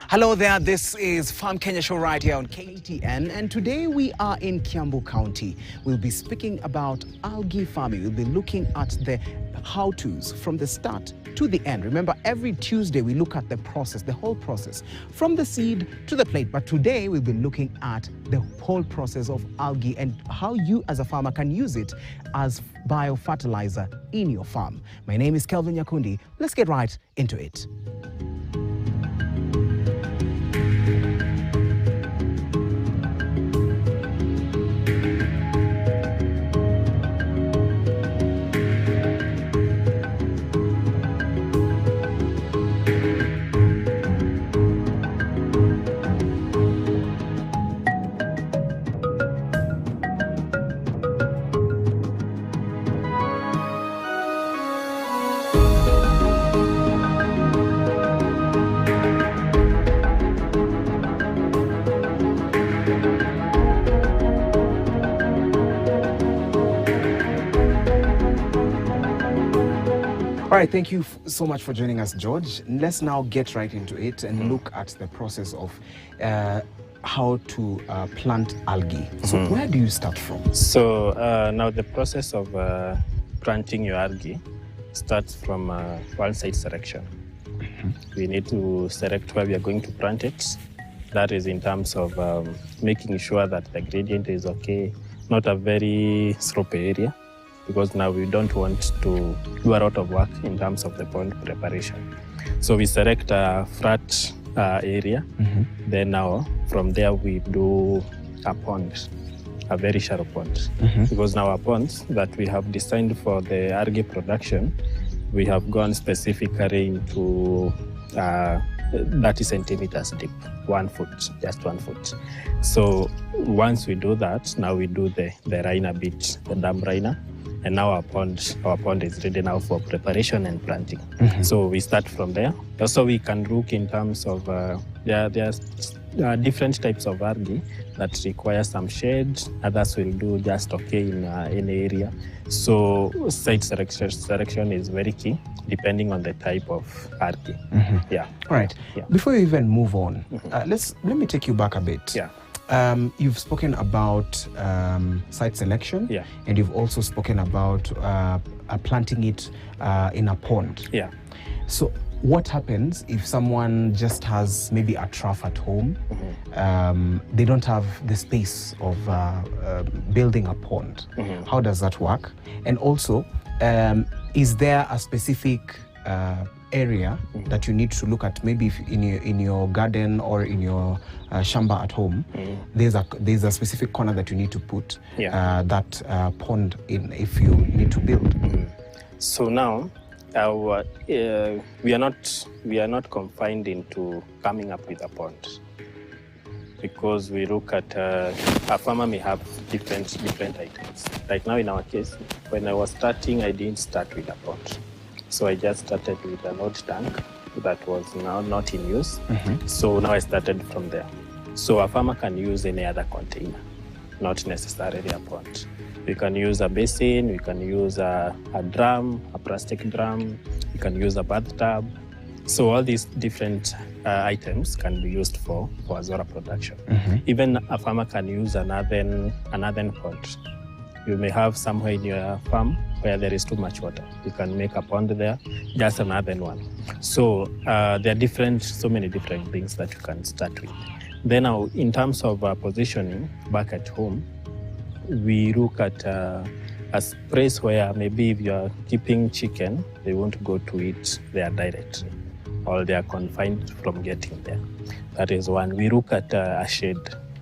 Hello there, this is Farm Kenya Show right here on KTN, and today we are in Kiambu County. We'll be speaking about algae farming. We'll be looking at the how-tos from the start to the end. Remember, every Tuesday we look at the process, the whole process, from the seed to the plate. But today we'll be looking at the whole process of algae and how you as a farmer can use it as biofertilizer in your farm. My name is Kelvin Nyakundi. Let's get right into it. All right, thank you so much for joining us, George. Let's now get right into it and look at the process of how to plant algae. So where do you start from? So now the process of planting your algae starts from one site selection. We need to select where we are going to plant it. That is in terms of making sure that the gradient is okay, not a very slopey area, because now we don't want to do a lot of work in terms of the pond preparation. So we select a flat area. Then now from there we do a pond, a very shallow pond. Because now our ponds that we have designed for the algae production, we have gone specifically into 30 centimeters deep, 1 foot, just 1 foot. So once we do that, now we do the liner bit, the dam liner. And now our pond is ready now for preparation and planting. So we start from there. Also, we can look in terms of there are different types of algae that require some shade. Others will do just okay in any area. So site selection is very key, depending on the type of algae. Yeah. All right. Yeah. Before you even move on, let me take you back a bit. Yeah. You've spoken about site selection, and you've also spoken about planting it in a pond. Yeah. So what happens if someone just has maybe a trough at home? They don't have the space of building a pond. How does that work? And also, is there a specific area that you need to look at? Maybe if in your garden or in your shamba at home, there's a specific corner that you need to put that pond in if you need to build. So now we are not confined into coming up with a pond, because we look at a farmer may have different items. Right now in our case, when I was starting, I didn't start with a pond. So I just started with an old tank that was now not in use. So now I started from there. So a farmer can use any other container, not necessarily a pond. We can use a basin, we can use a drum, a plastic drum, we can use a bathtub. So all these different items can be used for azora production. Even a farmer can use an earthen pond. You may have somewhere in your farm where there is too much water. You can make a pond there, just an earthen one. So there are so many different things that you can start with. Then now, in terms of positioning back at home, we look at a place where maybe if you are keeping chicken, they won't go to eat there directly, or they are confined from getting there. That is one. We look at a shade.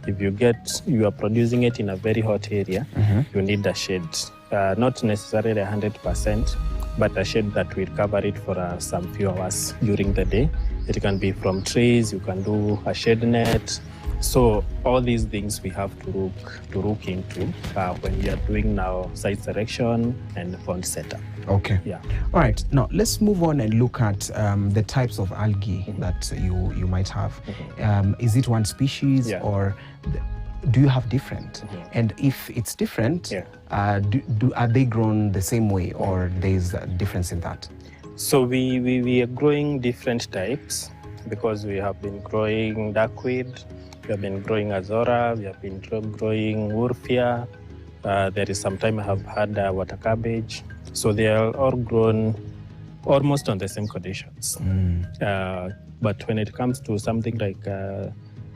If you are producing it in a very hot area, you need a shade. Not necessarily 100%, but a shade that will cover it for some few hours during the day. It can be from trees, you can do a shade net. So all these things we have to look into when we are doing now site selection and pond setup. Okay. Yeah. All right. Now let's move on and look at the types of algae that you might have. Is it one species or do you have different? And if it's different, are they grown the same way or there's a difference in that? So we are growing different types. because we have been growing duckweed, we have been growing azora, we have been growing urfia. There is some time I have had water cabbage. So they are all grown almost on the same conditions. But when it comes to something like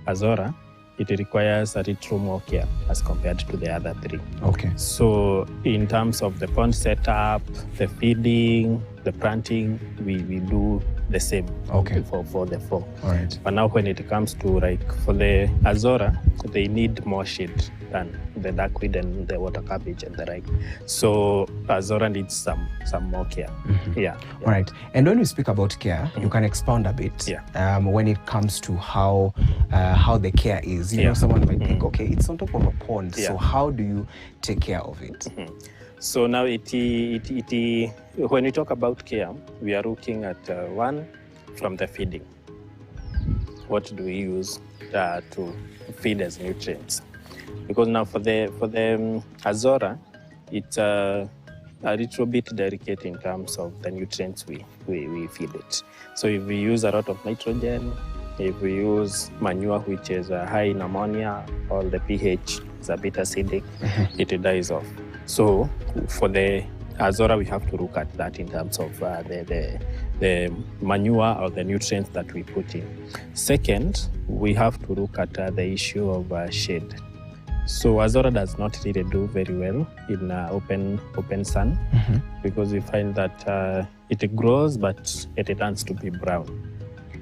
azora, it requires a little more care as compared to the other three. Okay. So in terms of the pond setup, the feeding, the planting, we do the same. Okay. For the four. All right. But now when it comes to for the azora, they need more shade than the duckweed and the water cabbage and the like. So azora needs some more care. Yeah. All right. And when we speak about care, you can expound a bit. Yeah. When it comes to how the care is. You know, someone might think, okay, it's on top of a pond. So how do you take care of it? So now when we talk about care, we are looking at one, from the feeding. What do we use to feed as nutrients? Because now for the azora, it's a little bit delicate in terms of the nutrients we feed it. So if we use a lot of nitrogen, if we use manure which is high in ammonia, or the pH is a bit acidic, it dies off. So for the azora, we have to look at that in terms of the manure or the nutrients that we put in. Second, we have to look at the issue of shade. So azora does not really do very well in open sun, because we find that it grows, but it tends to be brown.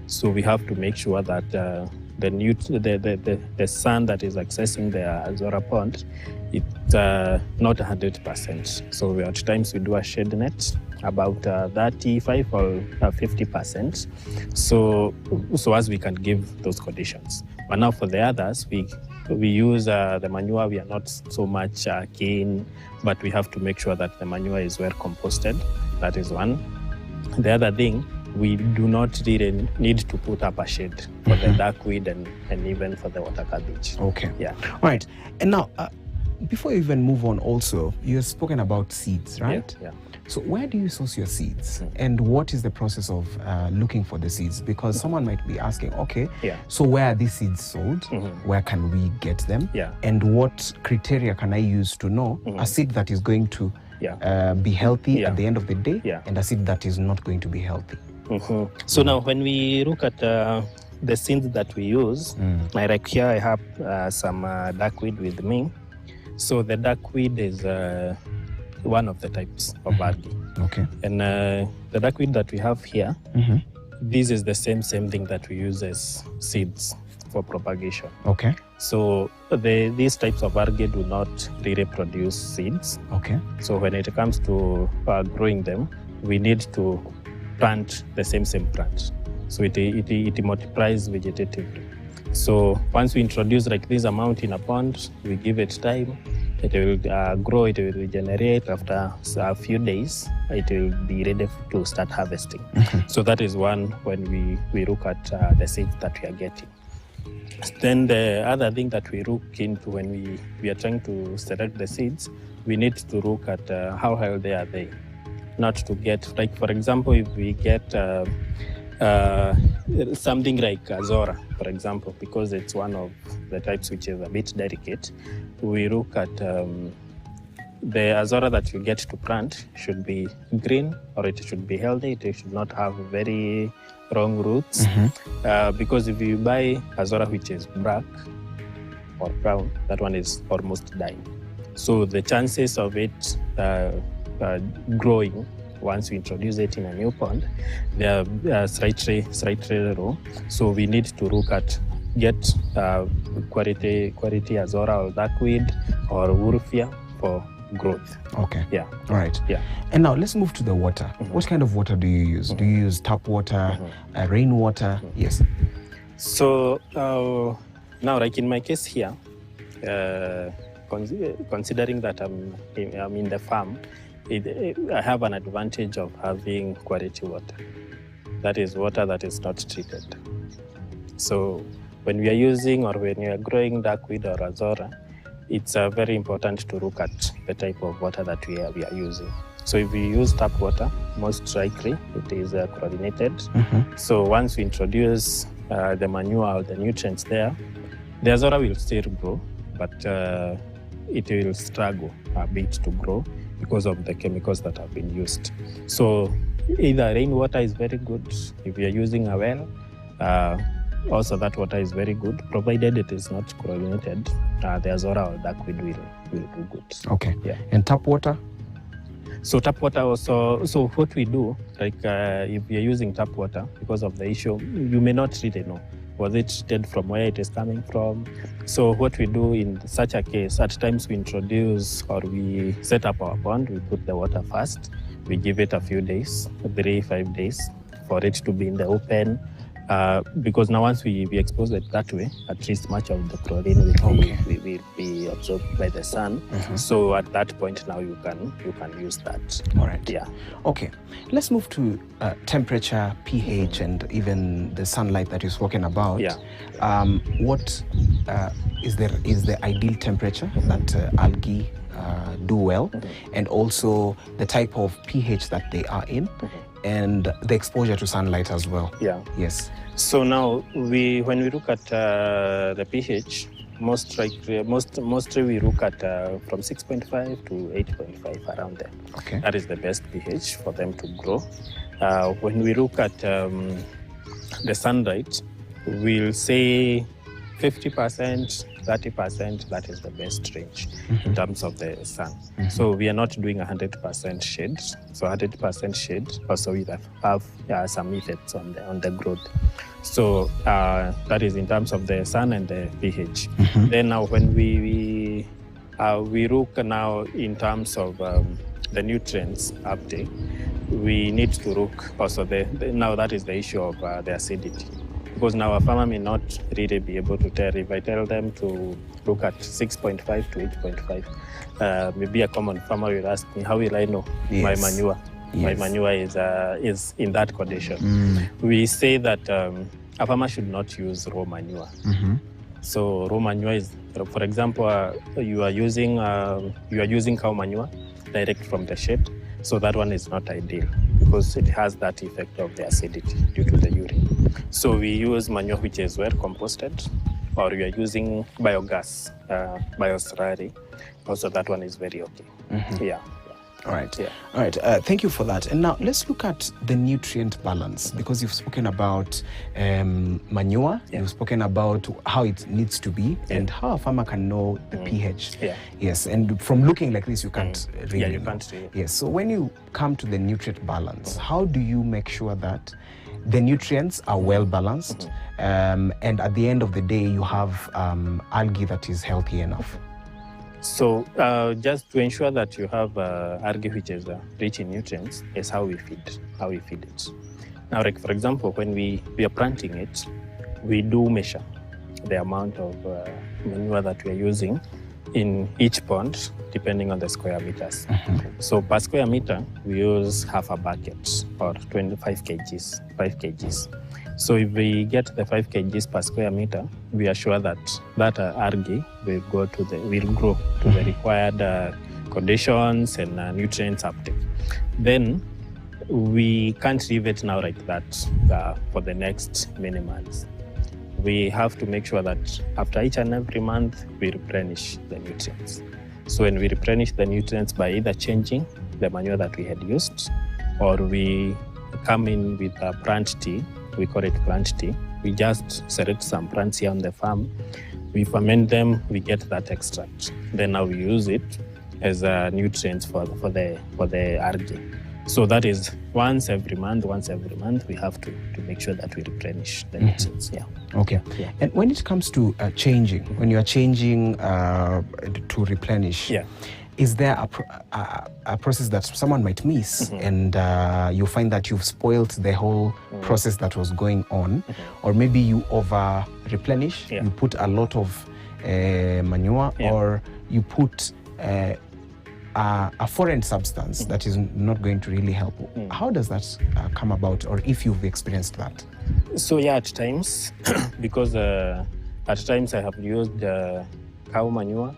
So we have to make sure that the sun that is accessing the azora pond, it's not 100%. So at times we do a shade net about 35 or 50%. So as we can give those conditions. But now for the others, we use the manure. We are not so much keen, but we have to make sure that the manure is well composted. That is one. The other thing, we do not really need to put up a shade for the duckweed and even for the water cabbage. Okay. Yeah. All right. And now, before you even move on, also, you've spoken about seeds, right? Yeah. So where do you source your seeds? And what is the process of looking for the seeds? Because someone might be asking, okay, so where are these seeds sold? Where can we get them? Yeah. And what criteria can I use to know a seed that is going to be healthy at the end of the day and a seed that is not going to be healthy? So now when we look at the seeds that we use, like here I have some duckweed with me. So the duckweed is one of the types of algae. Okay. And the duckweed that we have here, this is the same thing that we use as seeds for propagation. Okay. So these types of algae do not really produce seeds. Okay. So when it comes to growing them, we need to plant the same plant. So it multiplies vegetatively. So once we introduce like this amount in a pond, we give it time, it will grow, it will regenerate. After a few days, it will be ready to start harvesting. So that is one when we look at the seeds that we are getting. Then the other thing that we look into when we are trying to select the seeds, we need to look at how healthy are they. Not to get, like for example, if we get something like azora, for example, because it's one of the types which is a bit delicate, we look at the azora that you get to plant should be green, or it should be healthy. It should not have very long roots, because if you buy azora which is black or brown, that one is almost dying. So the chances of it growing once we introduce it in a new pond, they are slightly low. So we need to look at get quality azora or duckweed or urfia for growth. Okay. Yeah. All right. Yeah. And now let's move to the water. What kind of water do you use? Do you use tap water, rainwater? Yes. So now, like in my case here, considering that I'm in the farm, I have an advantage of having quality water. That is water that is not treated. So when we are using or when we are growing duckweed or azora, it's very important to look at the type of water that we are using. So if we use tap water, most likely it is chlorinated. So once we introduce the manure or the nutrients there, the azora will still grow, but it will struggle a bit to grow because of the chemicals that have been used. So either rainwater is very good. If you're using a well, also that water is very good, provided it is not chlorinated. The azora or duckweed will do good. Okay. Yeah. And tap water? So tap water also, so what we do, like if you're using tap water, because of the issue, you may not really know. Was it treated from where it is coming from? So what we do in such a case, at times we introduce or we set up our pond, we put the water first, we give it a few days, 3-5 days, for it to be in the open. Because now once we expose it that way, at least much of the chlorine will be absorbed by the sun. So at that point now you can use that. All right. Yeah. Okay. Let's move to temperature, pH, and even the sunlight that you've spoken about. Yeah. What is the ideal temperature that algae do well, and also the type of pH that they are in, and the exposure to sunlight as well? Yeah. Yes. So now when we look at the pH, mostly we look at from 6.5 to 8.5, around there. Okay. That is the best pH for them to grow. When we look at the sunlight, we'll say 50%, 30%, that is the best range in terms of the sun. So we are not doing 100% shade. So 100% shade also will have some effects on the growth. So that is in terms of the sun and the pH. Then now when we look now in terms of the nutrients uptake, we need to look also now that is the issue of the acidity. Because now a farmer may not really be able to tell. If I tell them to look at 6.5 to 8.5, maybe a common farmer will ask me, how will I know my manure? Yes. My manure is in that condition. We say that a farmer should not use raw manure. So raw manure is, for example, you are using cow manure direct from the shed. So that one is not ideal because it has that effect of the acidity due to the urine. So we use manure which is well composted, or we are using biogas, bioslurry. Also that one is very okay. Yeah. All right. Yeah. All right. Thank you for that. And now let's look at the nutrient balance, because you've spoken about manure. Yeah. You've spoken about how it needs to be and how a farmer can know the pH. Yeah. Yes. And from looking like this, you can't really. Yeah, you know. can't really. Yes. So when you come to the nutrient balance, how do you make sure that the nutrients are well balanced, and at the end of the day, you have algae that is healthy enough? So just to ensure that you have algae which is rich in nutrients is how we feed it. Now, like for example, when we are planting it, we do measure the amount of manure that we are using in each pond, depending on the square meters. So per square meter, we use half a bucket or 25 kgs, 5 kgs. So if we get the 5 kgs per square meter, we are sure that algae will grow to the required conditions and nutrients uptake. Then we can't leave it now like that for the next many months. We have to make sure that after each and every month, we replenish the nutrients. So when we replenish the nutrients by either changing the manure that we had used, or we come in with a plant tea, we call it plant tea. We just select some plants here on the farm, we ferment them, we get that extract. Then now we use it as nutrients for the algae. So that is once every month, we have to make sure that we replenish the nutrients. Yeah. Okay. Yeah. And when it comes to changing, when you are changing to replenish, is there a process that someone might miss and you find that you've spoiled the whole process that was going on, or maybe you over replenish, you put a lot of manure, or you put a foreign substance that is not going to really help? How does that come about, or if you've experienced that? So yeah, at times, because at times I have used cow manure,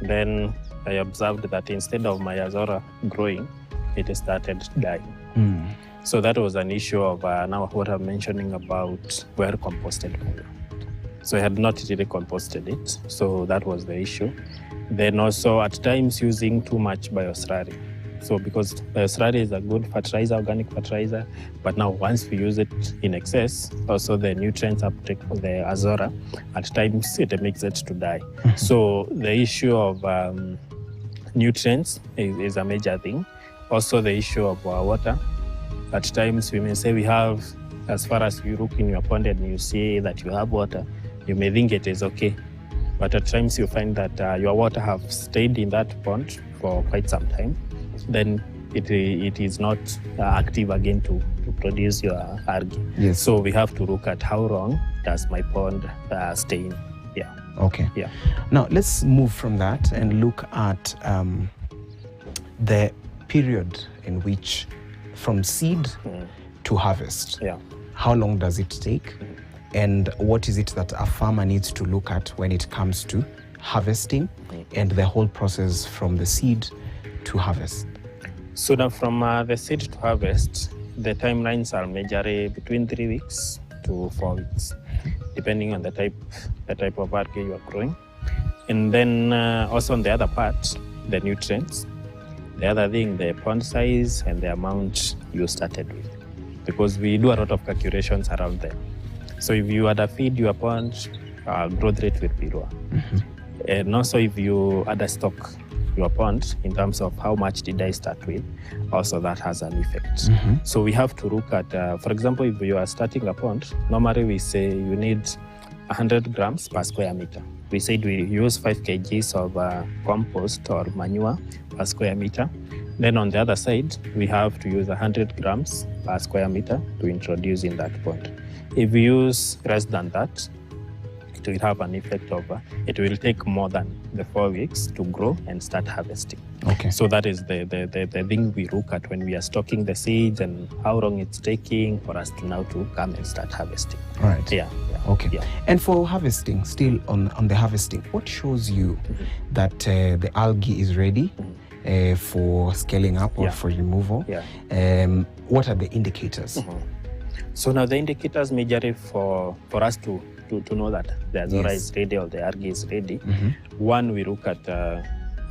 then I observed that instead of my azora growing, it started dying. So that was an issue of now what I'm mentioning about where composted manure. So I had not really composted it, so that was the issue. Then also at times using too much bioslurry. So because bioslurry is a good fertilizer, organic fertilizer, but now once we use it in excess, also the nutrients uptake of the azora, at times it makes it to die. So the issue of nutrients is a major thing. Also the issue of water. At times we may say we have, as far as you look in your pond and you see that you have water, you may think it is okay. But at times you find that your water have stayed in that pond for quite some time. Then it is not active again to produce your algae. Yes. So we have to look at how long does my pond stay in. Yeah. Okay. Yeah. Now let's move from that and look at the period in which from seed to harvest. Yeah. How long does it take? And what is it that a farmer needs to look at when it comes to harvesting and the whole process from the seed to harvest? So now from the seed to harvest, the timelines are majorly between 3 weeks to 4 weeks, depending on the type of algae you are growing. And then also on the other part, the nutrients. The other thing, the pond size and the amount you started with, because we do a lot of calculations around them. So if you feed your pond, growth rate will be lower. And also if you stock your pond in terms of how much did I start with, also that has an effect. So we have to look at, for example, if you are starting a pond, normally we say you need 100 grams per square meter. We said we use 5 kgs of compost or manure per square meter. Then on the other side, we have to use 100 grams per square meter to introduce in that pond. If we use less than that, it will have an effect of, it will take more than the 4 weeks to grow and start harvesting. Okay. So that is the thing we look at when we are stocking the seeds and how long it's taking for us to now to come and start harvesting. Right. Yeah. Okay. Yeah. And for harvesting, still on the harvesting, what shows you that the algae is ready for scaling up or for removal? Yeah. What are the indicators? So now the indicators majorly for us to know that the azora is ready or the algae is ready. One, we look at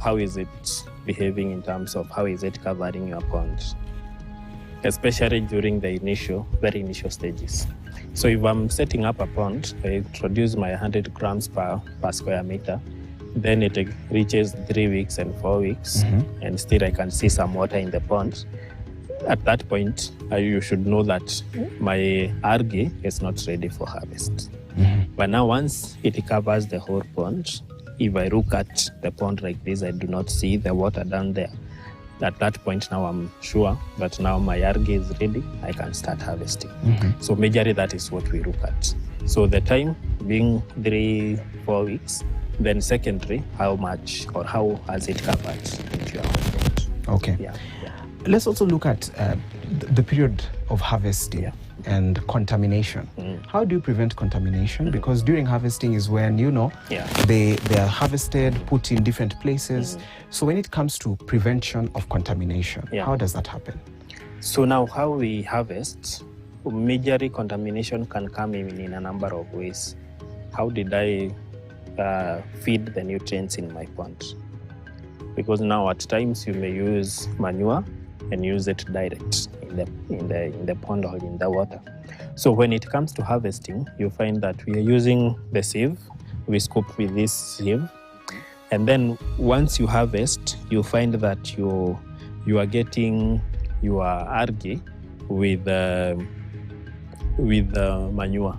how is it behaving in terms of how is it covering your pond, especially during the very initial stages. So if I'm setting up a pond, I introduce my 100 grams per square meter, then it reaches 3 weeks and 4 weeks, and still I can see some water in the pond. At that point, you should know that my algae is not ready for harvest. But now once it covers the whole pond, if I look at the pond like this, I do not see the water down there. At that point now I'm sure that now my algae is ready, I can start harvesting. So majorly that is what we look at. So the time being 3-4 weeks, then secondary, how much or how has it covered into your pond. Okay. Yeah. Let's also look at the period of harvesting and contamination. How do you prevent contamination? Because during harvesting is when, they are harvested, put in different places. So when it comes to prevention of contamination, how does that happen? So now how we harvest, majorly contamination can come in a number of ways. How did I feed the nutrients in my pond? Because now at times you may use manure and use it direct in the pond or in the water. So when it comes to harvesting, you find that we are using the sieve. We scoop with this sieve, and then once you harvest, you find that you are getting your algae with manure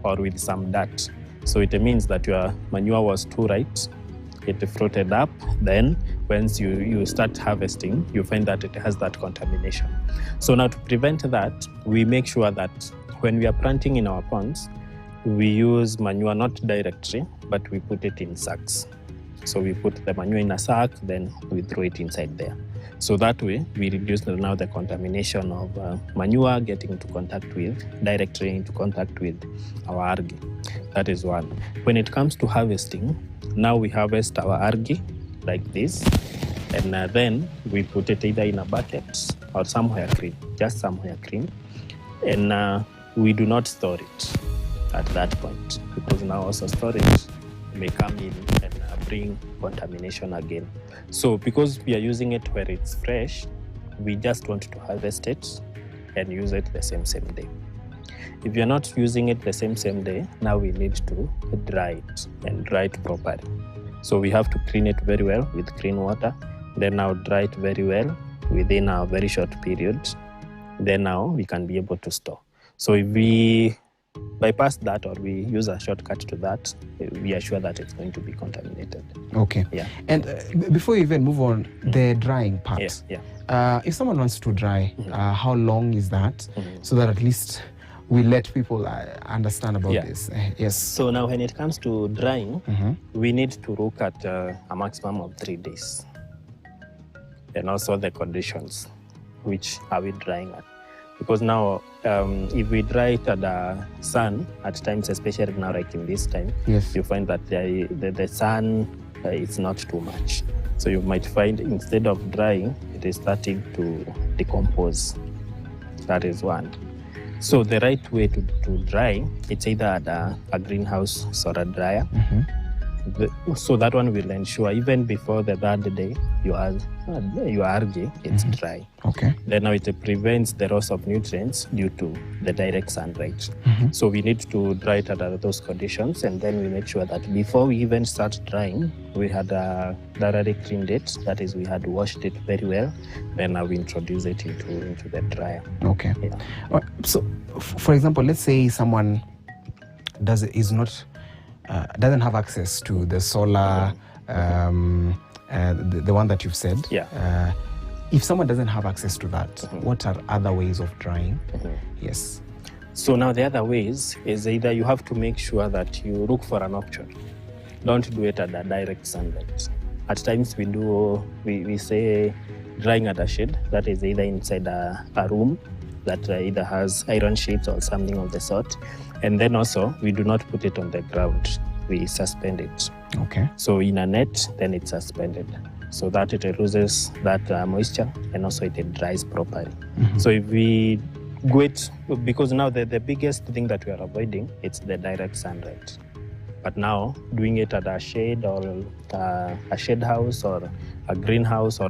or with some dirt. So it means that your manure was too light. It floated up, then once you start harvesting, you find that it has that contamination. So now to prevent that, we make sure that when we are planting in our ponds, we use manure not directly, but we put it in sacks. So we put the manure in a sack, then we throw it inside there. So that way, we reduce now the contamination of manure getting directly into contact with our algae. That is one. When it comes to harvesting, now we harvest our algae like this, And then we put it either in a bucket or somewhere clean, just somewhere clean. And we do not store it at that point, because now also storage may come in and bring contamination again. So because we are using it where it's fresh, we just want to harvest it and use it the same day. If you're not using it the same day, now we need to dry it and dry it properly. So we have to clean it very well with clean water, then now dry it very well within a very short period. Then now we can be able to store. So if we bypass that or we use a shortcut to that, we are sure that it's going to be contaminated. Okay. Yeah. And before you even move on, the drying part. Yes. Yeah. If someone wants to dry, how long is that? So that at least we let people understand about this. Yes. So now when it comes to drying, we need to look at a maximum of 3 days. And also the conditions, which are we drying at? Because now, if we dry it at the sun, at times, especially now like in this time, you find that the sun is not too much. So you might find instead of drying, it is starting to decompose. That is one. So the right way to dry, it's either at a greenhouse solar dryer. So that one will ensure even before the third day, your algae is dry. Okay. Then now it prevents the loss of nutrients due to the direct sunlight. So we need to dry it under those conditions, and then we make sure that before we even start drying, we had thoroughly cleaned it. That is, we had washed it very well. Then now we introduce it into the dryer. Okay. Yeah. So, for example, let's say someone doesn't have access to the solar, the one that you've said. Yeah. If someone doesn't have access to that, what are other ways of drying? Yes. So now the other ways is either you have to make sure that you look for an option. Don't do it at the direct sunlight. At times we say drying at a shade, that is either inside a room that either has iron sheets or something of the sort. And then also, we do not put it on the ground. We suspend it. Okay. So in a net, then it's suspended, so that it loses that moisture, and also it dries properly. So if we go it, because now the biggest thing that we are avoiding, it's the direct sunlight. But now, doing it at a shade or a shade house or a greenhouse or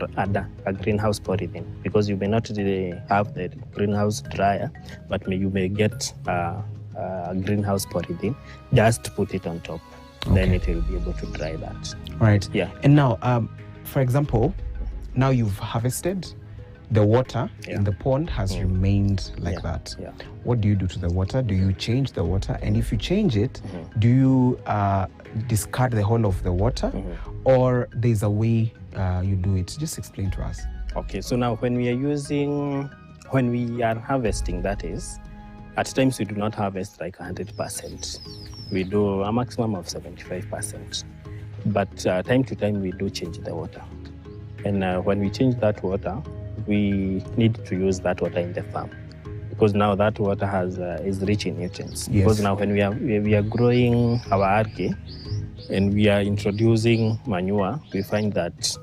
a greenhouse polythene, because you may not really have the greenhouse dryer, but you may get a greenhouse polythene, just put it on top. Then it will be able to dry that. Right. Yeah. And now, for example, now you've harvested, the water in the pond has remained like that. Yeah. What do you do to the water? Do you change the water? And if you change it, do you discard the whole of the water, or there's a way you do it? Just explain to us. Okay, so now when we are harvesting, that is, at times we do not harvest like 100%. We do a maximum of 75%. But time to time we do change the water. And when we change that water, we need to use that water in the farm, because now that water is rich in nutrients. Yes. Because now when we are growing our algae and we are introducing manure, we find that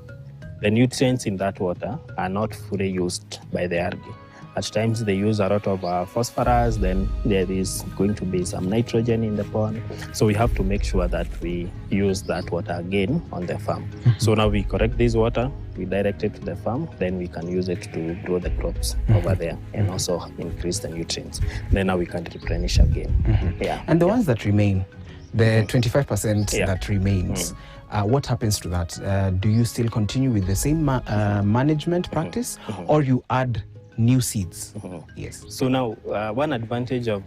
the nutrients in that water are not fully used by the algae. At times they use a lot of phosphorus, then there is going to be some nitrogen in the pond. So we have to make sure that we use that water again on the farm. So now we correct this water, we direct it to the farm, then we can use it to grow the crops over there and also increase the nutrients. Then now we can replenish again. Yeah. And the ones that remain, the 25% that remains, what happens to that? Do you still continue with the same management practice, or you add new seeds? Yes. So now, one advantage of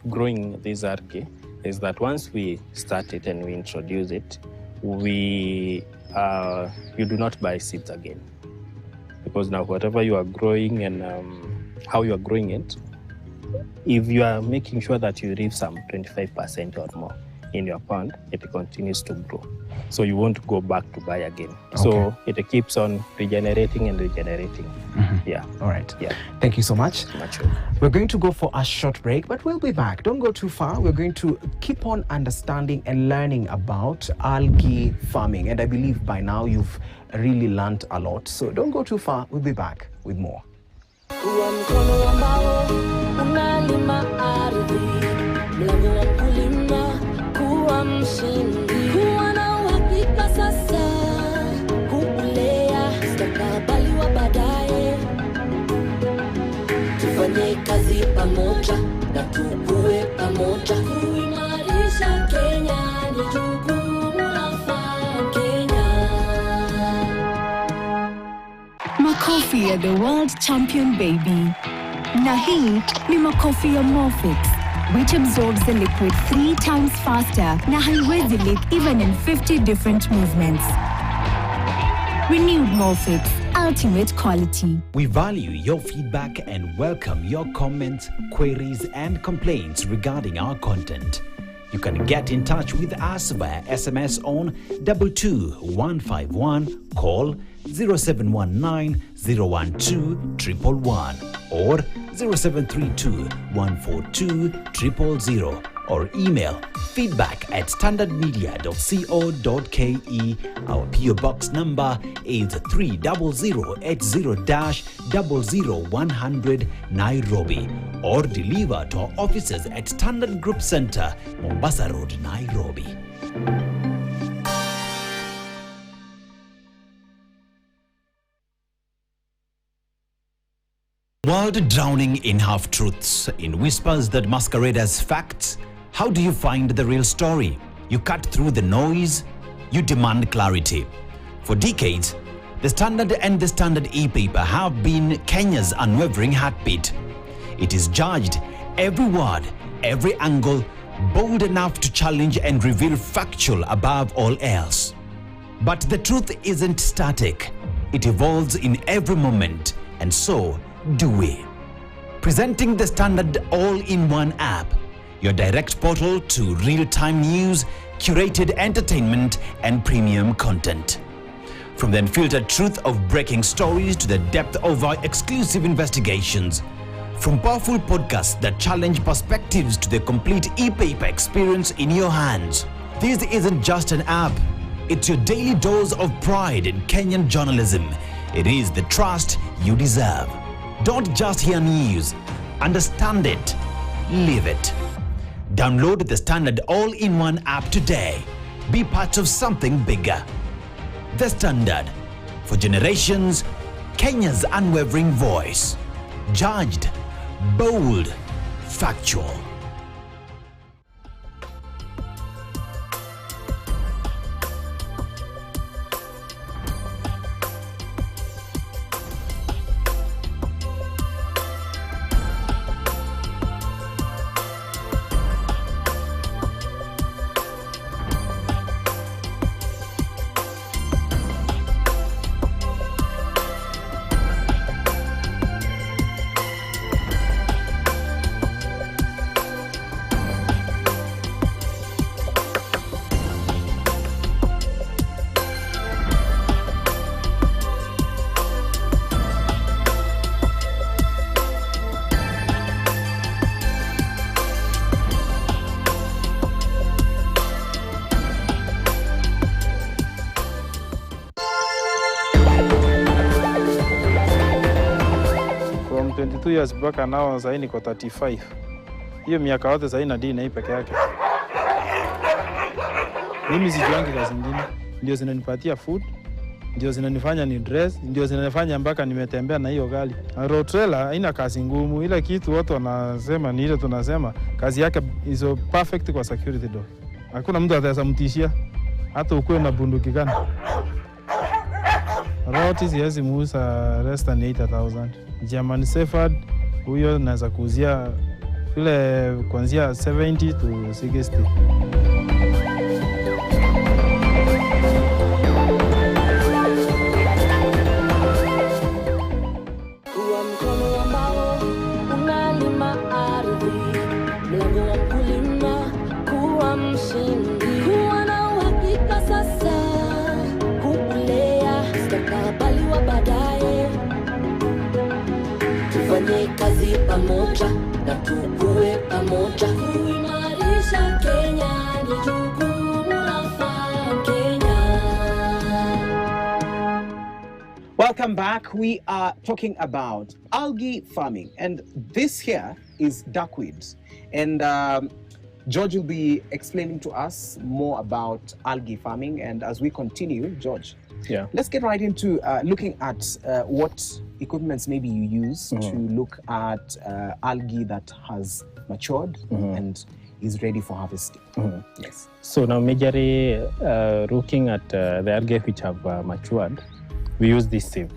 growing this algae is that once we start it and we introduce it, you do not buy seeds again. Because now whatever you are growing and how you are growing it, if you are making sure that you leave some 25% or more, in your pond, it continues to grow. So you won't go back to buy again. Okay. So it keeps on regenerating and regenerating. Yeah. All right. Yeah. Thank you so much. Much. We're going to go for a short break, but we'll be back. Don't go too far. We're going to keep on understanding and learning about algae farming. And I believe by now you've really learned a lot. So don't go too far. We'll be back with more. Kazi pamoja na tukue pamoja kuimarisha Kenya ni jukumu la Kenya. Makofi ya the world champion baby. Na hii ni makofi ya Morphix, which absorbs the liquid 3 times faster na haiwezi leak even in 50 different movements. Renewed Morphix, ultimate quality. We value your feedback and welcome your comments, queries, and complaints regarding our content. You can get in touch with us via SMS on 22151, call 0719 012 111 or 0732 142 000 or email feedback@standardmedia.co.ke. Our PO Box number is 30080-00100 Nairobi, or deliver to our offices at Standard Group Center, Mombasa Road, Nairobi. World drowning in half-truths, in whispers that masquerade as facts. How do you find the real story? You cut through the noise, you demand clarity. For decades, the Standard and the Standard e-paper have been Kenya's unwavering heartbeat. It is judged every word, every angle, bold enough to challenge and reveal factual above all else. But the truth isn't static. It evolves in every moment, and so do we. Presenting the Standard all-in-one app, your direct portal to real-time news, curated entertainment, and premium content. From the unfiltered truth of breaking stories to the depth of our exclusive investigations. From powerful podcasts that challenge perspectives to the complete e-paper experience in your hands. This isn't just an app. It's your daily dose of pride in Kenyan journalism. It is the trust you deserve. Don't just hear news. Understand it. Live it. Download the Standard all-in-one app today. Be part of something bigger. The Standard. For generations, Kenya's unwavering voice. Judged, bold, factual. From 22 years mpaka now sasa niko 35. Hiyo miaka yote sasa na dini hii peke yake. Mimi sijuangi kazi nyingine. Ndio zinanipatia food, ndio zinanifanya ni dress, ndio zinanifanya mpaka nimetembea na hiyo gari. Road trailer haina kazi ngumu, ila kitu watu wanasema ni ile tunasema kazi yake is perfect kwa security door. Hakuna mtu ataweza mtishia hata ukue na bunduki gani. Road siwezi muuza less than 8,000. German Shepherd huyo naweza kuuzia vile kuanzia 70 to 60. Unalima ardhi, mlango wa kulima kuwa mshindi. kazi pamoja na tukue pamoja. Kuimarisha Kenya ni jukumu la Kenya. Welcome back. We are talking about algae farming, and this here is duckweed. And George will be explaining to us more about algae farming. And as we continue, George, let's get right into looking at what equipments maybe you use to look at algae that has matured and is ready for harvesting. Yes. So now majorly looking at the algae which have matured, we use this sieve.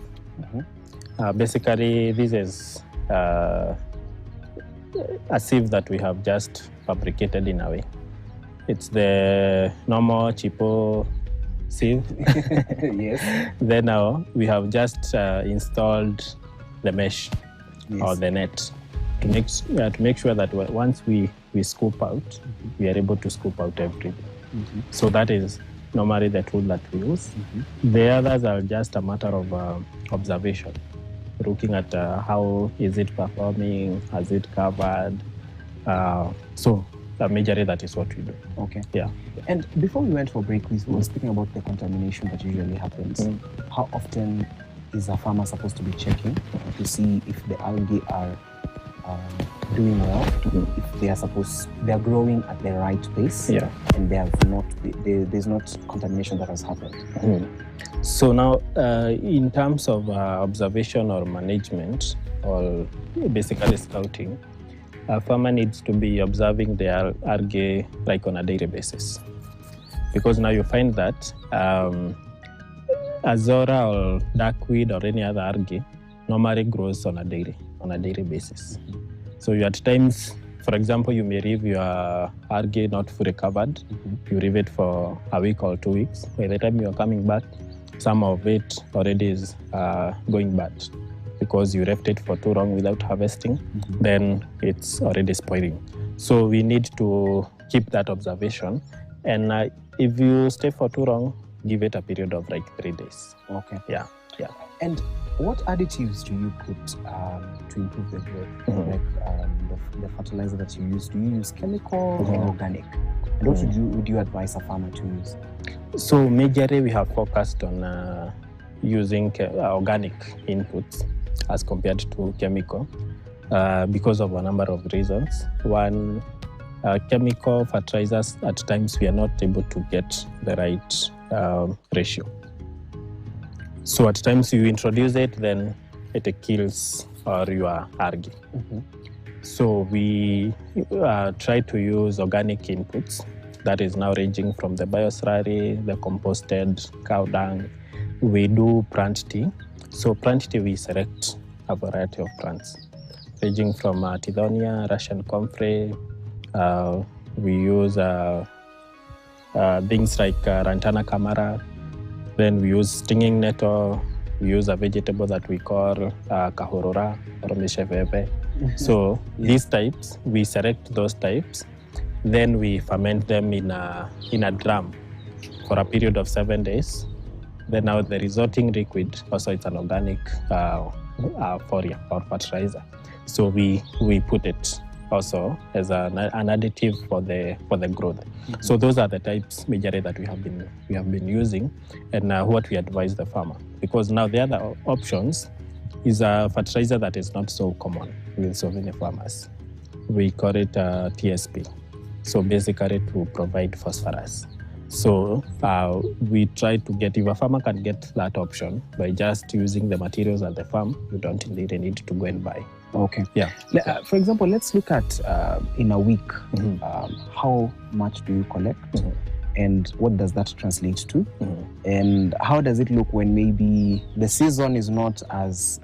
Basically, this is a sieve that we have just fabricated in a way. It's the normal cheapo sieve. Yes. Then now we have just installed the mesh or the net to make sure that once we scoop out, we are able to scoop out everything. So that is normally the tool that we use. The others are just a matter of observation, looking at how is it performing, has it covered. So majorly that is what we do. Okay. Yeah. And before we went for break, we were speaking about the contamination that usually happens. How often is a farmer supposed to be checking to see if the algae are doing well, if they are growing at the right pace, and there's not contamination that has happened? So now, in terms of observation or management, or basically scouting, a farmer needs to be observing the algae like on a daily basis, because now you find that azora or duckweed or any other algae normally grows on a daily basis. So you at times, for example, you may leave your algae not fully covered. You leave it for a week or 2 weeks. By the time you are coming back, some of it already is going bad because you left it for too long without harvesting. Then it's already spoiling. So we need to keep that observation. And if you stay for too long, give it a period of like 3 days. Okay. Yeah. And what additives do you put to improve the growth? Like the fertilizer that you use, do you use chemical or organic? And what would you advise a farmer to use? So majorly we have focused on using organic inputs as compared to chemical because of a number of reasons. One, chemical fertilizers, at times we are not able to get the right ratio. So at times you introduce it, then it kills your algae. So we try to use organic inputs that is now ranging from the bioslurry, the composted cow dung. We do plant tea. So plant tea, we select a variety of plants ranging from Tithonia, Russian comfrey. We use things like Lantana camara. Then we use stinging nettle. We use a vegetable that we call kahorora or misheveve. So these types, we select those types. Then we ferment them in a drum for a period of 7 days. Then now the resulting liquid, also it's an organic foria or fertilizer. So we put it also as an additive for the growth. So those are the types majorly that we have been using, and what we advise the farmer. Because now the other options is a fertilizer that is not so common with so many farmers. We call it TSP. So basically to provide phosphorus. So we try to get, if a farmer can get that option by just using the materials at the farm, you don't really need to go and buy. Okay. Yeah. For example, let's look at in a week, how much do you collect and what does that translate to? And how does it look when maybe the season is not as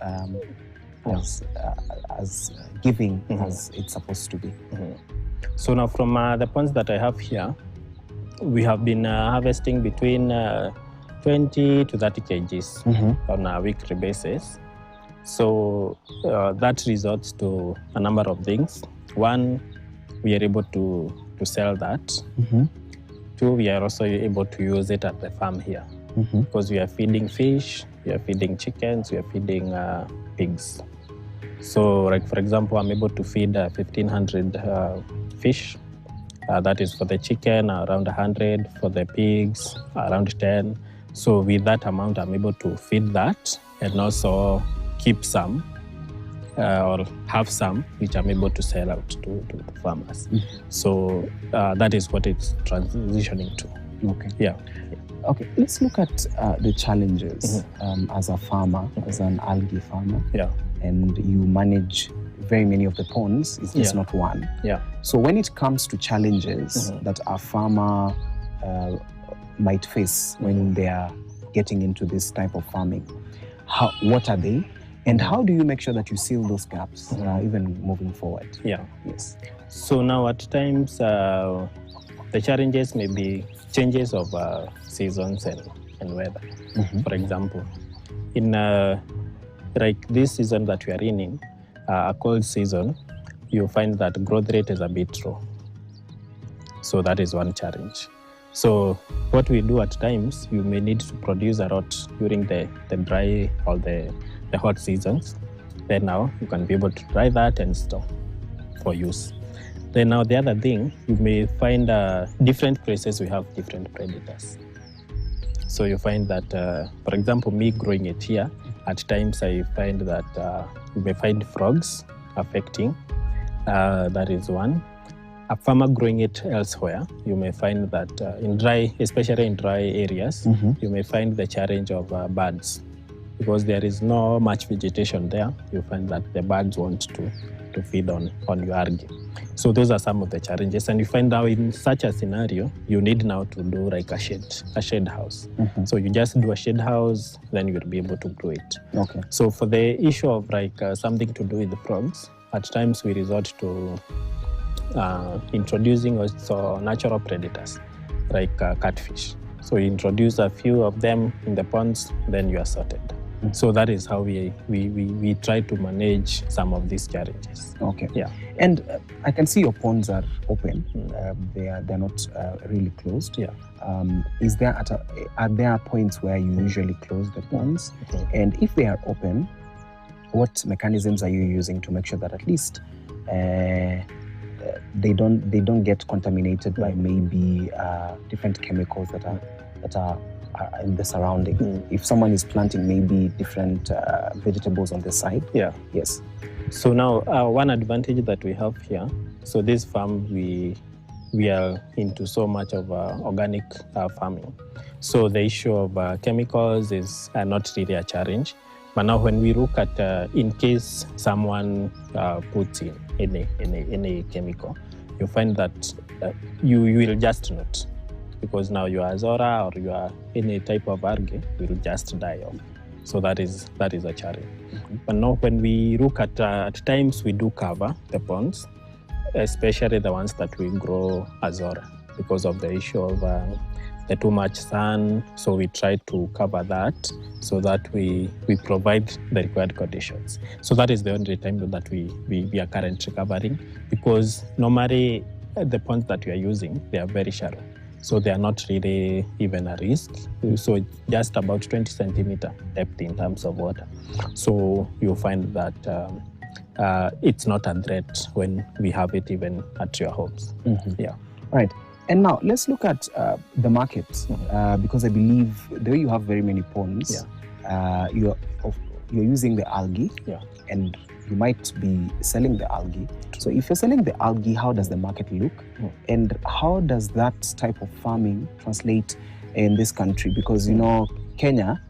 giving as it's supposed to be? So now from the points that I have here, we have been harvesting between 20 to 30 kgs on a weekly basis. So that results to a number of things. One, we are able to sell that. Two, we are also able to use it at the farm here because we are feeding fish, we are feeding chickens, we are feeding pigs. So, like for example, I'm able to feed 1,500 fish. That is for the chicken, around 100, for the pigs, around 10. So with that amount, I'm able to feed that and also keep some or have some, which I'm able to sell out to farmers. So that is what it's transitioning to. Okay. Yeah. Okay, let's look at the challenges as a farmer, as an algae farmer. Yeah. And you manage very many of the ponds, it's just not one. Yeah. So when it comes to challenges that a farmer might face when they are getting into this type of farming, what are they? And how do you make sure that you seal those gaps even moving forward? Yeah. Yes. So now at times, the challenges may be changes of seasons and weather. For example, in like this season that we are in, a cold season, you find that growth rate is a bit low. So that is one challenge. So what we do at times, you may need to produce a lot during the dry or the hot seasons. Then now you can be able to dry that and store for use. Then now the other thing, you may find different places we have different predators. So you find that, for example, me growing it here, at times I find that you may find frogs affecting. That is one. A farmer growing it elsewhere, you may find that in dry, especially in dry areas, you may find the challenge of birds. Because there is no much vegetation there, you find that the birds want to feed on your algae. So those are some of the challenges. And you find now in such a scenario, you need now to do like a shed house. So you just do a shed house, then you'll be able to grow it. Okay. So for the issue of like something to do with the frogs, at times we resort to introducing also natural predators like catfish. So you introduce a few of them in the ponds, then you are sorted. So that is how we try to manage some of these challenges. Okay. Yeah. And I can see your ponds are open. They're not really closed. Yeah. Are there points where you usually close the ponds? And if they are open, what mechanisms are you using to make sure that at least they don't get contaminated by maybe different chemicals that are in the surrounding? If someone is planting maybe different vegetables on the side. Yeah. Yes. So now one advantage that we have here, so this farm we are into so much of organic farming. So the issue of chemicals is not really a challenge. But now when we look at in case someone puts in any chemical, you find that you will just not. Because now you are Azora or you are any type of algae, will just die off. So that is a challenge. But now when we look at times we do cover the ponds, especially the ones that we grow Azora because of the issue of the too much sun. So we try to cover that so that we provide the required conditions. So that is the only time that we are currently covering, because normally the ponds that we are using, they are very shallow. So they are not really even a risk. So just about 20 centimeter depth in terms of water. So you'll find that it's not a threat when we have it even at your homes. Yeah. Right. And now let's look at the market, because I believe the way you have very many ponds, you're using the algae, and you might be selling the algae. So if you're selling the algae, how does the market look? And how does that type of farming translate in this country? Because, you know, Kenya,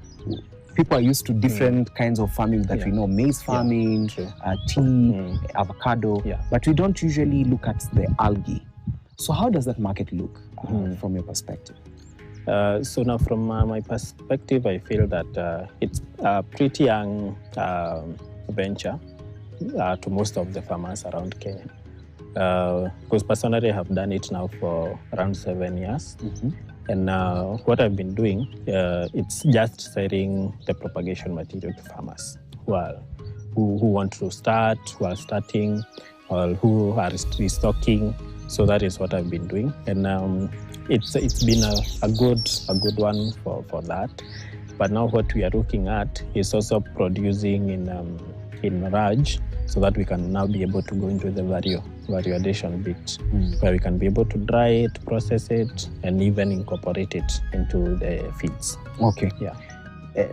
people are used to different kinds of farming that we know, maize farming, tea, avocado, but we don't usually look at the algae. So how does that market look from your perspective? So now from my perspective, I feel that it's a pretty young venture to most of the farmers around Kenya. Because personally I have done it now for around 7 years. And what I've been doing, it's just selling the propagation material to farmers who want to start, who are starting, or who are restocking. So that is what I've been doing. And it's been a good one for that. But now what we are looking at is also producing in large so that we can now be able to go into the value-addition bit, where we can be able to dry it, process it, and even incorporate it into the feeds. Okay. Yeah.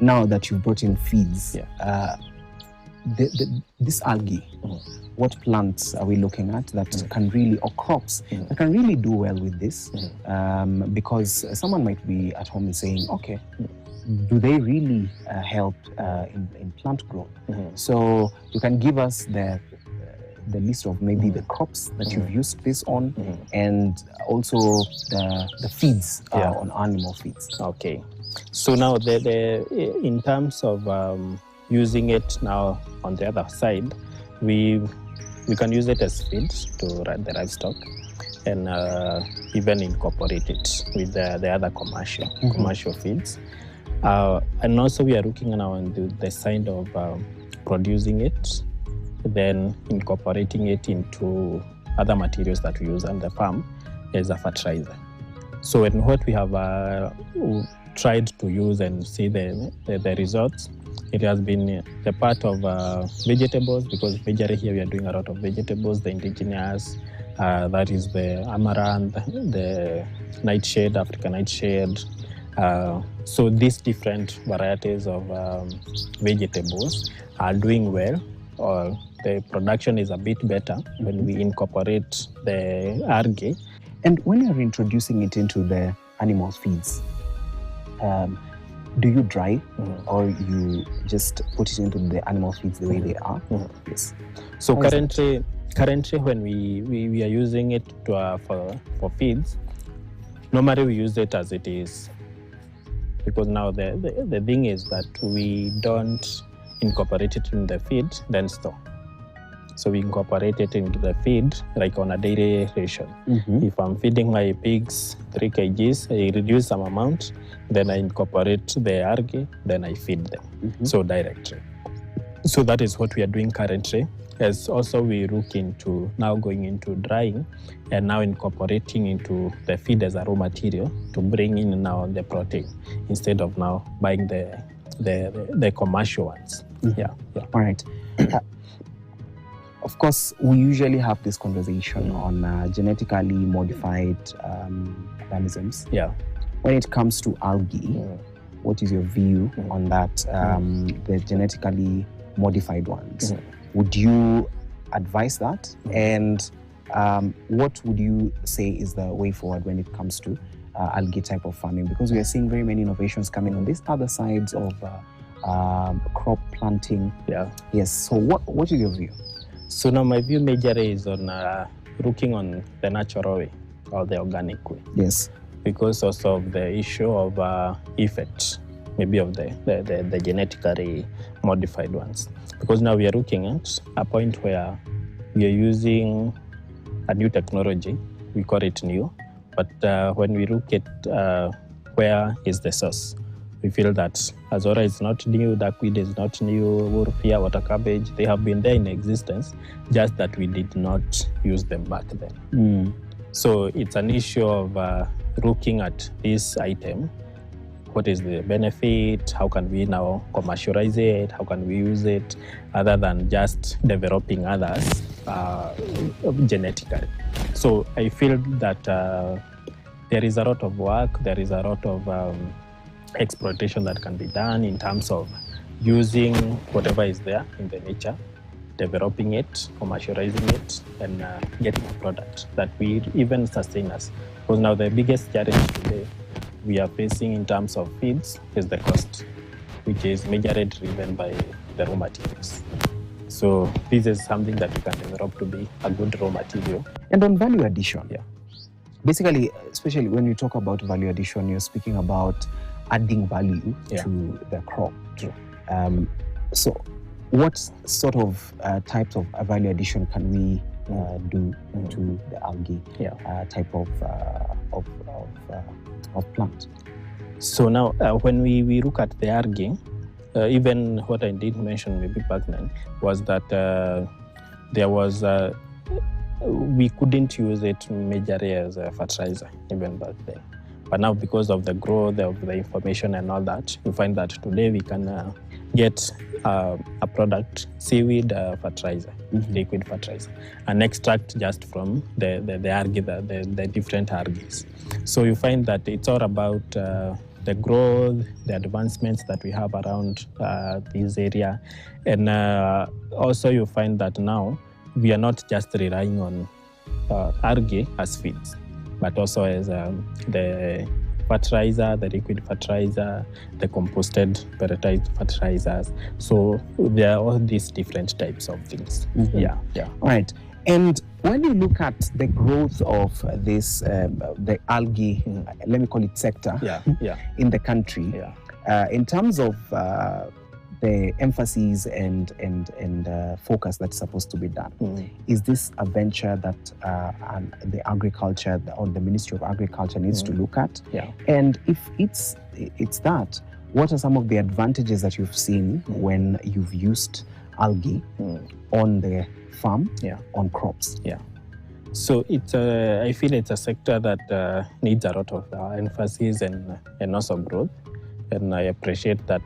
Now that you've brought in feeds, Yeah. This algae, what plants are we looking at that can really, or crops that can really do well with this? Because someone might be at home and saying, okay, do they really help in plant growth? So you can give us the list of maybe the crops that you've used this on, and also the feeds on animal feeds. Okay. So now in terms of using it now on the other side, we can use it as feed to the livestock, and even incorporate it with the other commercial feeds. And also we are looking now on the side of producing it, then incorporating it into other materials that we use on the farm as a fertilizer. So in what we have tried to use and see the results, it has been the part of vegetables, because majorly here we are doing a lot of vegetables, the indigenous, that is the amaranth, the nightshade, African nightshade. So these different varieties of vegetables are doing well, or the production is a bit better when we incorporate the algae. And when you're introducing it into the animal feeds, do you dry or you just put it into the animal feeds the way they are? Yes. So currently when we are using it for feeds, normally we use it as it is, because now the thing is that we don't incorporate it in the feed then store. So we incorporate it into the feed like on a daily ration. If I'm feeding my pigs 3 kgs, I reduce some amount, then I incorporate the algae, then I feed them. So directly. So that is what we are doing currently. As also we look into now going into drying and now incorporating into the feed as a raw material to bring in now the protein instead of now buying the commercial ones. Yeah. All right. Of course, we usually have this conversation on genetically modified organisms. Yeah. When it comes to algae, what is your view on that, the genetically modified ones? Would you advise that? And what would you say is the way forward when it comes to algae type of farming? Because we are seeing very many innovations coming on these other sides of crop planting. Yeah. Yes. So what is your view? So now my view majorly is on looking on the natural way or the organic way. Yes. Because also of the issue of effect, maybe of the genetically modified ones. Because now we are looking at a point where we are using a new technology, we call it new, but when we look at where is the source, we feel that Azora is not new, duckweed is not new, wolfia, water cabbage, they have been there in existence, just that we did not use them back then. So it's an issue of looking at this item, what is the benefit, how can we now commercialize it, how can we use it, other than just developing others genetically. So I feel that there is a lot of work, there is a lot of exploitation that can be done in terms of using whatever is there in the nature, developing it, commercializing it, and getting a product that we even sustain us. Because now the biggest challenge today we are facing in terms of feeds is the cost, which is majorly driven by the raw materials. So this is something that we can develop to be a good raw material. And on value addition, Yeah. basically, especially when you talk about value addition, you're speaking about adding value to the crop. True. So what sort of types of value addition can we do to the algae type of plant? So now when we look at the algae, even what I did mention maybe back then was that there was we couldn't use it majorly as a fertilizer even back then. But now, because of the growth of the information and all that, you find that today we can get a product, seaweed fertilizer, liquid fertilizer, an extract just from the algae, the different algae. So you find that it's all about the growth, the advancements that we have around this area. And also you find that now we are not just relying on algae as feeds, but also as the fertilizer, the liquid fertilizer, the composted pelletized fertilizers. So there are all these different types of things. Yeah. All right. And when you look at the growth of this, the algae, let me call it sector, in the country, in terms of the emphasis and focus that's supposed to be done, is this a venture that the agriculture or the Ministry of Agriculture needs to look at? And if it's that, what are some of the advantages that you've seen when you've used algae on the farm, on crops? So it's I feel it's a sector that needs a lot of emphasis and also growth. And I appreciate that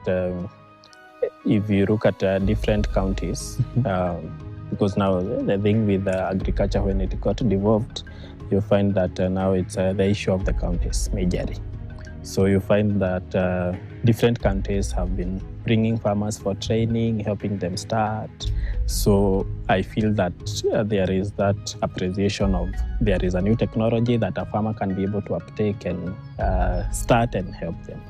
if you look at different counties, because now the thing with agriculture, when it got devolved, you find that now it's the issue of the counties majorly. So you find that different counties have been bringing farmers for training, helping them start. So I feel that there is that appreciation of there is a new technology that a farmer can be able to uptake and start and help them.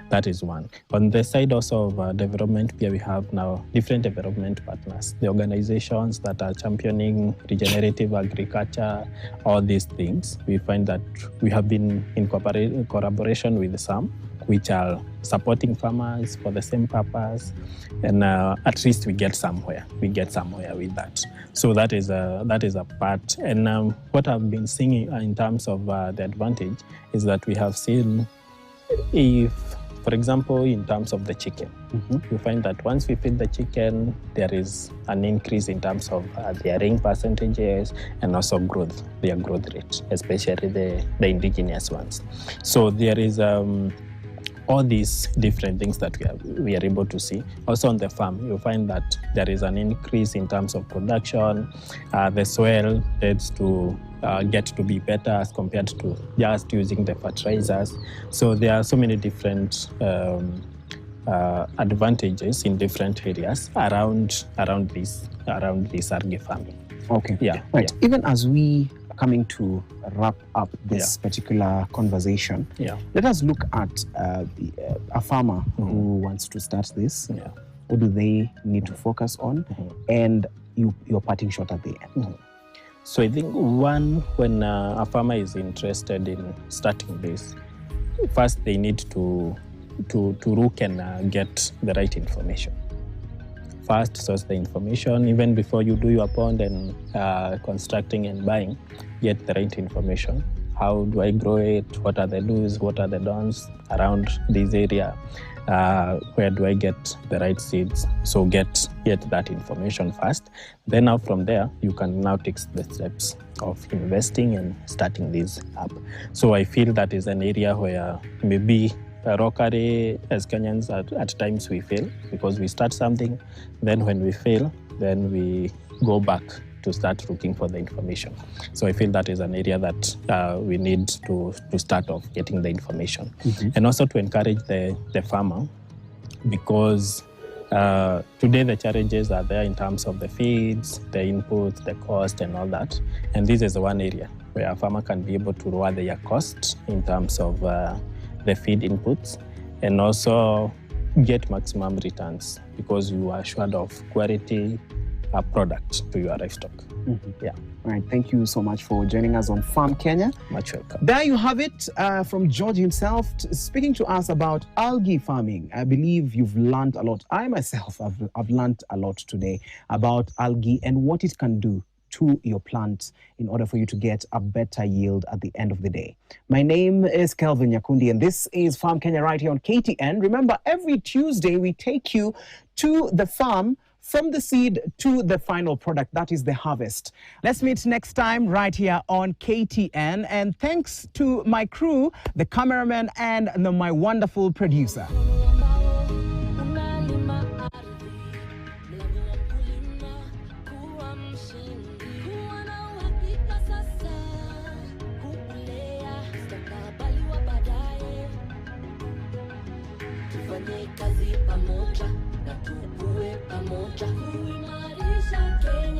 That is one. On the side also of development, here we have now different development partners, the organizations that are championing regenerative agriculture, all these things. We find that we have been in collaboration with some, which are supporting farmers for the same purpose, and at least we get somewhere. We get somewhere with that. So that is a part. And what I've been seeing in terms of the advantage is that we have seen, if, for example, in terms of the chicken, you find that once we feed the chicken, there is an increase in terms of their laying percentages and also growth, their growth rate, especially the indigenous ones. So there is all these different things that we are able to see. Also on the farm, you find that there is an increase in terms of production. The soil tends to get to be better as compared to just using the fertilizers. So there are so many different advantages in different areas around this algae farming. Okay. Right. Even as we coming to wrap up this particular conversation, let us look at a farmer who wants to start this. What do they need to focus on? And your parting shot at the end. So I think when a farmer is interested in starting this, first they need to look and get the right information. First, source the information. Even before you do your pond and constructing and buying, get the right information. How do I grow it? What are the do's? What are the don'ts around this area? Where do I get the right seeds? So get that information first. Then now from there, you can now take the steps of investing and starting this up. So I feel that is an area where maybe locally, as Kenyans, at times we fail because we start something, then when we fail, then we go back to start looking for the information. So I feel that is an area that we need to start off getting the information. And also to encourage the farmer, because today the challenges are there in terms of the feeds, the inputs, the cost and all that. And this is one area where a farmer can be able to lower their cost in terms of the feed inputs, and also get maximum returns because you are assured of quality product to your livestock. All right, thank you so much for joining us on Farm Kenya. Much welcome. There you have it from George himself speaking to us about algae farming. I believe you've learned a lot. I myself I've learned a lot today about algae and what it can do to your plants in order for you to get a better yield at the end of the day. My name is Kelvin Nyakundi, and this is Farm Kenya right here on KTN. Remember, every Tuesday we take you to the farm from the seed to the final product, that is the harvest. Let's meet next time right here on KTN. And thanks to my crew, the cameraman, and my wonderful producer. Tufanye kazi pamoja na tukue pamoja kuimarisha Kenya.